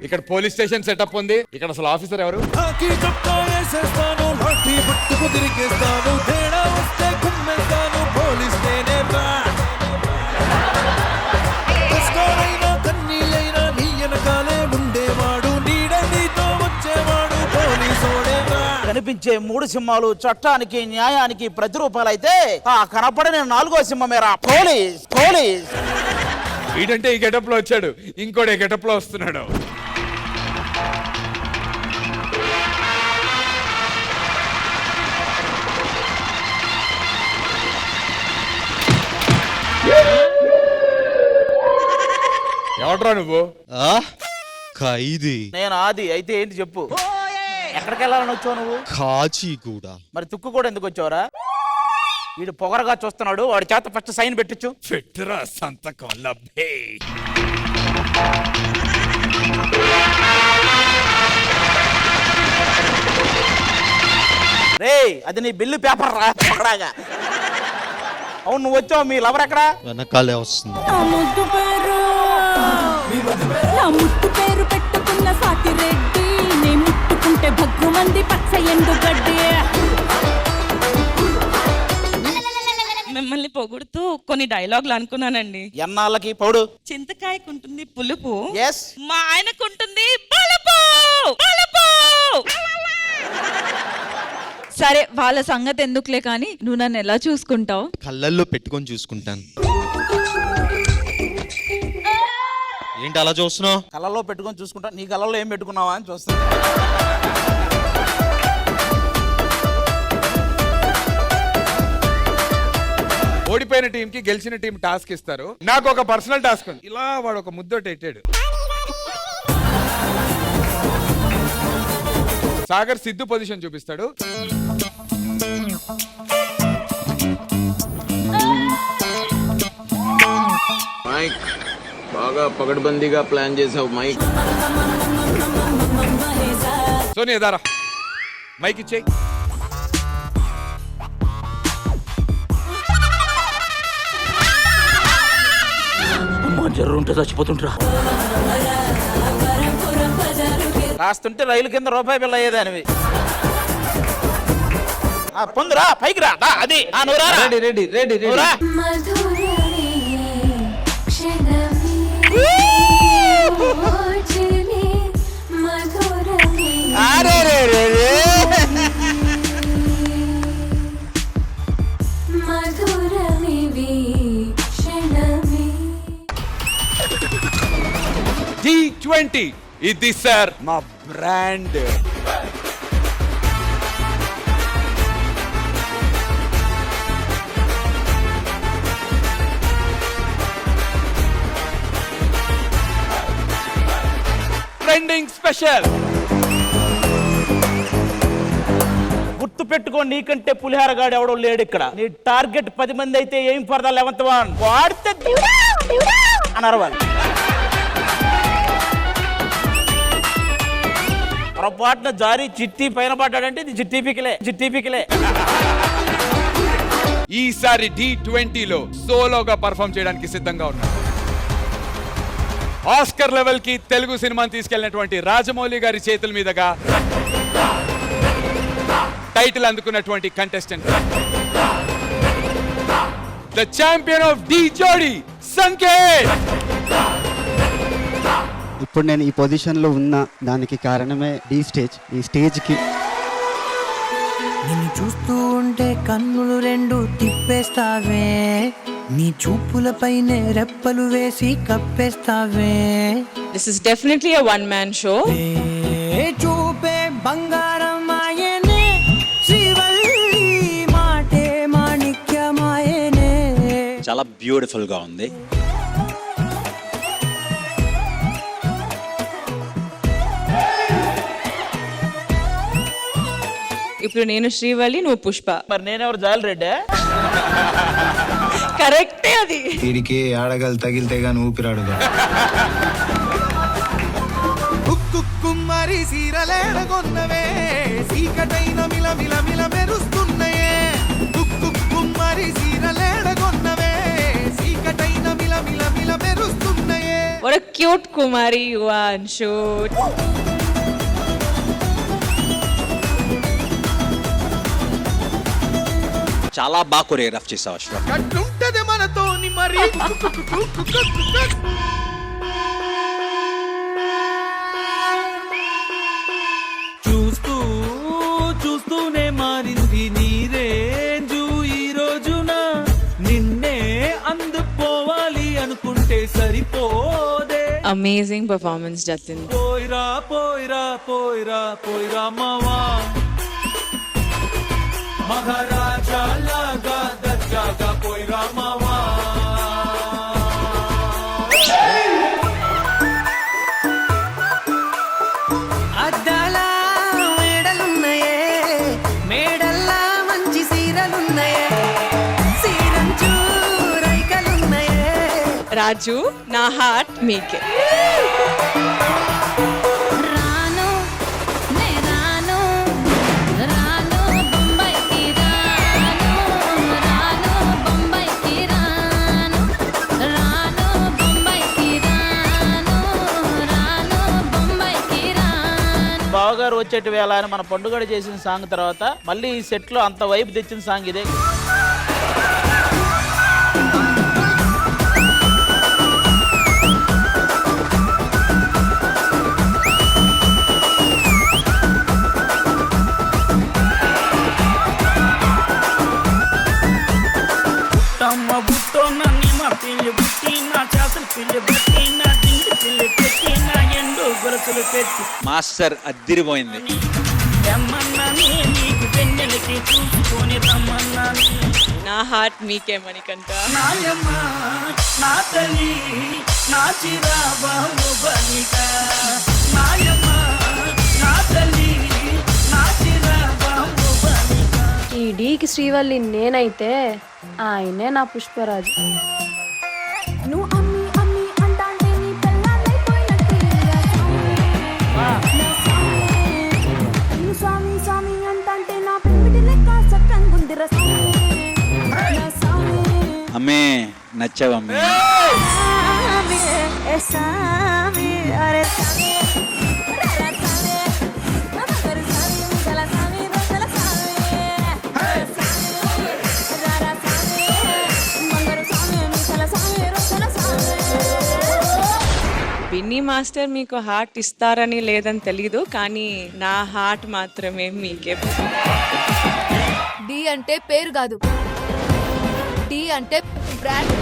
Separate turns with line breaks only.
ఇక్కడ police station setup ఉంది. ఇక్కడ అసలు ఆఫీసర్ ఎవరు?
కనిపించే 3 సింహాలు చట్టానికి న్యాయానికి ప్రతిరూపాలైతే ఆ కనపడని 4వ సింహమేరా పోలీస్. పోలీస్
వీడంటే ఈ గెటప్ లో వచ్చాడు, ఇంకోటి గెటప్ లో వస్తున్నాడు. ఎవడ్రా నువ్వు?
ఖైదీ.
నేను ఆది. అయితే ఏంటి చెప్పు, ఎక్కడికి వెళ్ళాలని వచ్చావు నువ్వు?
కాచిగూడ.
మరి తుక్కు కూడా ఎందుకు వచ్చావురా? వీడు పొగరగా చూస్తున్నాడు, వాడి చేత ఫస్ట్ సైన్ పెట్టించు.
పెట్టరా సంతకం లబ్బే.
రే అది నీ బిల్లు పేపర్ రా పొగరాగా. అవును నువ్వు వచ్చావు, మీ లవర్ ఎక్కడా?
వెనకాలే వస్తుంది.
నా ముట్టు పేరు పెట్టుకున్న సాటి రెడ్డి, నీ ముట్టుకుంటే భగ్గుమంది పచ్చ ఎండుగడ్డి.
మిమ్మల్ని పొగుడుతూ కొన్ని డైలాగులు అనుకున్నానండి.
ఎన్నాళ్ళకి పౌడు?
చింతకాయకుంటుంది పులుపు,
Yes.
మా ఆయనకుంటుంది బలుపు. బలుపు.
సరే వాళ్ళ సంగతి ఎందుకులే కానీ నువ్వు నన్ను ఎలా చూసుకుంటావు?
కళ్ళల్లో పెట్టుకొని చూసుకుంటాను. ఏంటి అలా చూస్తున్నావు?
కళ్ళలో పెట్టుకొని చూసుకుంటా. నీ కళ్ళలో ఏం పెట్టుకున్నావా అని చూస్తున్నా.
ఓడిపోయిన టీం కి గెలిచిన టీం టాస్క్ ఇస్తారు. నాకు ఒక పర్సనల్ టాస్క్ ఉంది. ఇలా వాడు ఒక ముద్దోటి ఎట్టాడు. సాగర్ సిద్ధు పొజిషన్ చూపిస్తాడు.
మైక్ బాగా పగడ్బందీగా ప్లాన్ చేసావు మైక్.
సోనియా దారా మైక్ ఇచ్చేయి.
జర్రు ఉంటే చచ్చిపోతుంటరా. రాస్తుంటే రైలు కింద రూపాయి బిల్ల అయ్యేదానివి. పొందురా పైకి రా. అది
ready ready ready ready.
T20 ఇది సార్ మా బ్రాండ్. Trending special.
గుర్తు పెట్టుకో, నీకంటే పులిహారగాడు ఎవడో లేడు ఇక్కడ. నీ టార్గెట్ 10 మంది అయితే ఏం ఫర్ ద 11th వన్ వాడితే అన్నారు వాళ్ళు. పొరపాటున జారీ చిట్టి పైన పడ్డాడంటే ఇది చిట్టి పికిలే. చిట్టి పికిలే.
ఈసారి T20లో సోలోగా పర్ఫామ్ చేయడానికి సిద్ధంగా ఉన్నారు. ఆస్కర్ లెవెల్ కి తెలుగు సినిమాని తీసుకెళ్లినటువంటి రాజమౌళి గారి చేతుల మీదుగా టైటిల్ అందుకున్నటువంటి contestant, the champion of Dhee Jodi Sanket.
ఇప్పుడు నేను ఈ పొజిషన్లో ఉన్న దానికి కారణమే డి స్టేజ్. ఈ స్టేజ్కి
నిన్ను చూస్తూ ఉంటే కన్నులు 2 తిప్పేస్తావే, నీ చూపులపైనే రెప్పలు వేసి కప్పేస్తావే.
This is definitely a one-man show.
చూపే బంగారం ఆయనే, శ్రీవల్లి మాటే మాణిక్యమాయనే.
చాలా బ్యూటిఫుల్ గా ఉంది.
ఇప్పుడు నేను శ్రీవల్లి, నువ్వు పుష్ప.
మరి నేనెవరు? జాలి రెడ్డి.
కరెక్టే అది.
వీడికి ఆడగలు తగిలితే గాని ఊపిరాడుగా.
కుమ్మరి సీరలేడగొన్నవే, సీకటైన మిల మిల మిల మెరుస్తున్నాయే. కుమ్మరి సీరలేడగొన్నవే, సీకటైన మిల మిల మిల మెరుస్తున్నాయే.
What a cute Kumari you are, Anshu.
చాలా బాగా కొరియోగ్రాఫ్ చేసావు అష్రఫ్.
కట్టుంటది మనతోని మరి చూస్తూ చూస్తూనే మారింది నీ రేంజు ఈ రోజున నిన్నే అందుకోవాలి అనుకుంటే సరిపోదే
Amazing performance, Jatin.
పోయిరా పోయిరా పోయిరా పోయిరా మావా మహారాజా లాగా దర్జాగా పోయిరా మావా అద్దాల మేడలున్నాయే మేడల్లా మంచి సీరలున్నాయే సీరంచు రైకలున్నాయే
Raju, na heart meeke.
రాను నే రాను రాను బొంబాయికి రాను రాను బొంబాయికి రాను రాను బొంబాయికి రాను రాను బొంబాయికి రాను.
బావగారు వచ్చేటి వేళ అని మన పండుగ చేసిన సాంగ్ తర్వాత మళ్ళీ ఈ సెట్ లో అంత వైపు తెచ్చిన సాంగ్ ఇదే.
తమ్మ బుట్టో నన్ను మా పిల్లి బుట్టి నా చేతులు పిల్లి బుట్టి నా దిండి పిల్లి పెట్టి నా ఎండు గొలుసులు పెట్టి
మాస్టర్ అద్దిరిపోయింది.
రమ్మన్నాని నీకు వెన్నెలకి చూసుకొని రమ్మన్నాని
Na heart meeke, Manikanta.
నాయమ్మ నా తల్లి నా చిరాబాబు బలిక నాయమ్మ నా తల్లి నా చిరాబాబు బలిక
ఈ డీకి శ్రీవల్లి నేనైతే ఆయనే నా పుష్పరాజు.
నువ్వు అమ్మి అమ్మి అంటాంటే నీ పెళ్ళాలైపోయినట్టే నువ్వు స్వామి స్వామి అంటాంటే నా పెంపిటి లెక్క చక్కంగుందిర
అమ్మే నచ్చావమ్మే.
బిన్నీ మాస్టర్ మీకు హార్ట్ ఇస్తారని లేదని తెలీదు, కానీ నా హార్ట్ మాత్రమే మీకే.
డి అంటే పేరు కాదు, డి అంటే బ్రాండ్.